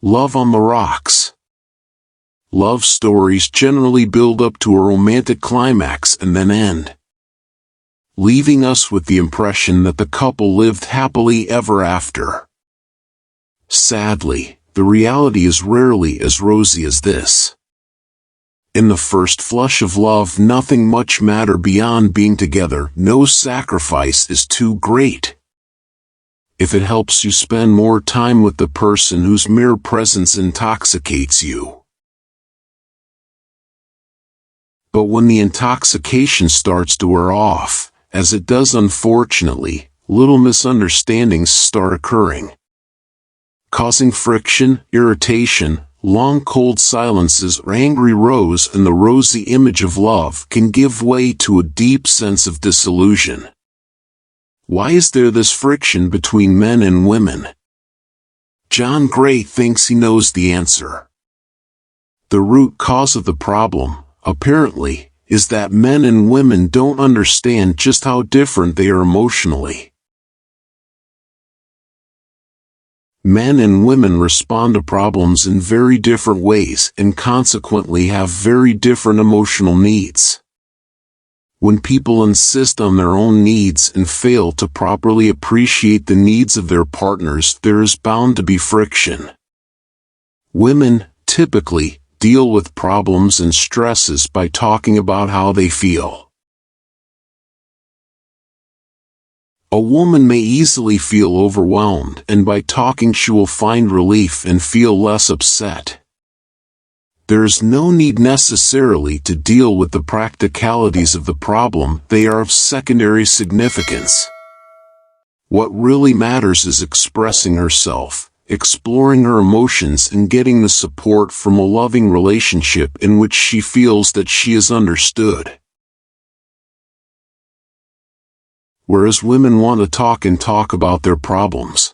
Love on the rocks. Love stories generally build up to a romantic climax and then end, leaving us with the impression that the couple lived happily ever after. Sadly, the reality is rarely as rosy as this. In the first flush of love, nothing much matters beyond being together. No sacrifice is too great. If it helps you spend more time with the person whose mere presence intoxicates you. But when the intoxication starts to wear off, as it does unfortunately, little misunderstandings start occurring, causing friction, irritation, long cold silences or angry rows, and the rosy image of love can give way to a deep sense of disillusion. Why is there this friction between men and women? John Gray thinks he knows the answer. The root cause of the problem, apparently, is that men and women don't understand just how different they are emotionally. Men and women respond to problems in very different ways and consequently have very different emotional needs. When people insist on their own needs and fail to properly appreciate the needs of their partners, there is bound to be friction. Women, typically, deal with problems and stresses by talking about how they feel. A woman may easily feel overwhelmed, and by talking she will find relief and feel less upset. There is no need necessarily to deal with the practicalities of the problem, they are of secondary significance. What really matters is expressing herself, exploring her emotions, and getting the support from a loving relationship in which she feels that she is understood. Whereas women want to talk about their problems,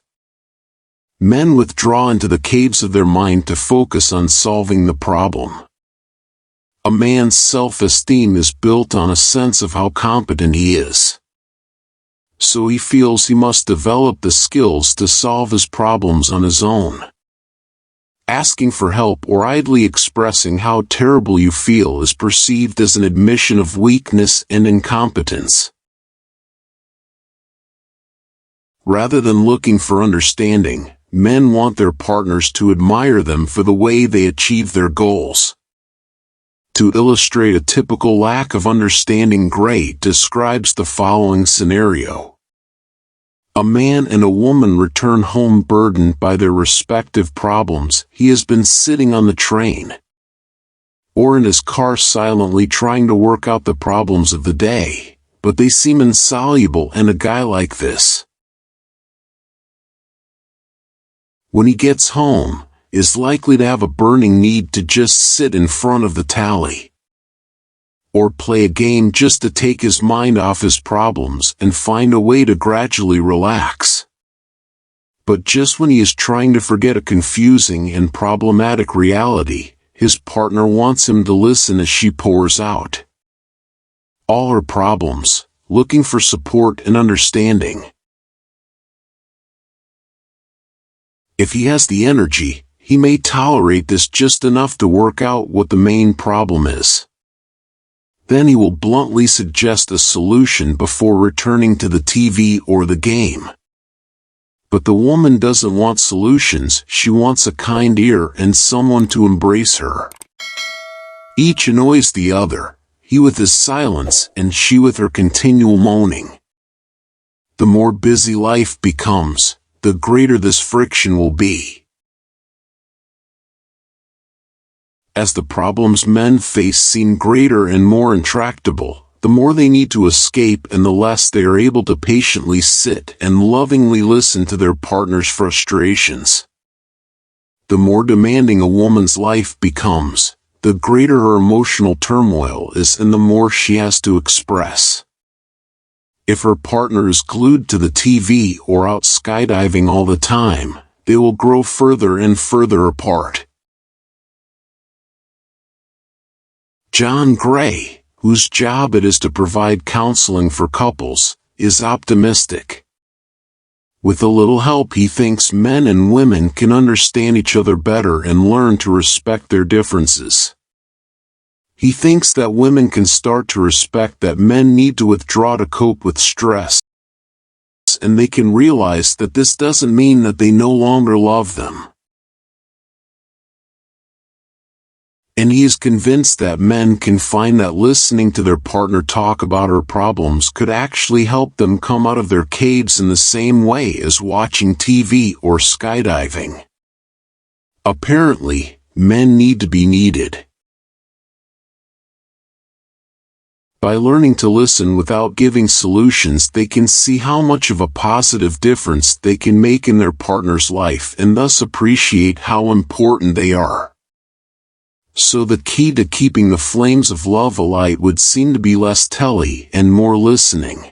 men withdraw into the caves of their mind to focus on solving the problem. A man's self-esteem is built on a sense of how competent he is. So he feels he must develop the skills to solve his problems on his own. Asking for help or idly expressing how terrible you feel is perceived as an admission of weakness and incompetence. Rather than looking for understanding, men want their partners to admire them for the way they achieve their goals. To illustrate a typical lack of understanding, Gray describes the following scenario. A man and a woman return home burdened by their respective problems. He has been sitting on the train or in his car silently trying to work out the problems of the day, but they seem insoluble, and a guy like this, when he gets home, is likely to have a burning need to just sit in front of the tally, or play a game just to take his mind off his problems and find a way to gradually relax. But just when he is trying to forget a confusing and problematic reality, his partner wants him to listen as she pours out all her problems, looking for support and understanding. If he has the energy, he may tolerate this just enough to work out what the main problem is. Then he will bluntly suggest a solution before returning to the TV or the game. But the woman doesn't want solutions, she wants a kind ear and someone to embrace her. Each annoys the other, he with his silence and she with her continual moaning. The more busy life becomes, the greater this friction will be. As the problems men face seem greater and more intractable, the more they need to escape and the less they are able to patiently sit and lovingly listen to their partner's frustrations. The more demanding a woman's life becomes, the greater her emotional turmoil is and the more she has to express. If her partner is glued to the TV or out skydiving all the time, they will grow further and further apart. John Gray, whose job it is to provide counseling for couples, is optimistic. With a little help, he thinks men and women can understand each other better and learn to respect their differences. He thinks that women can start to respect that men need to withdraw to cope with stress, and they can realize that this doesn't mean that they no longer love them. And he is convinced that men can find that listening to their partner talk about her problems could actually help them come out of their caves in the same way as watching TV or skydiving. Apparently, men need to be needed. By learning to listen without giving solutions, they can see how much of a positive difference they can make in their partner's life and thus appreciate how important they are. So the key to keeping the flames of love alight would seem to be less telly and more listening.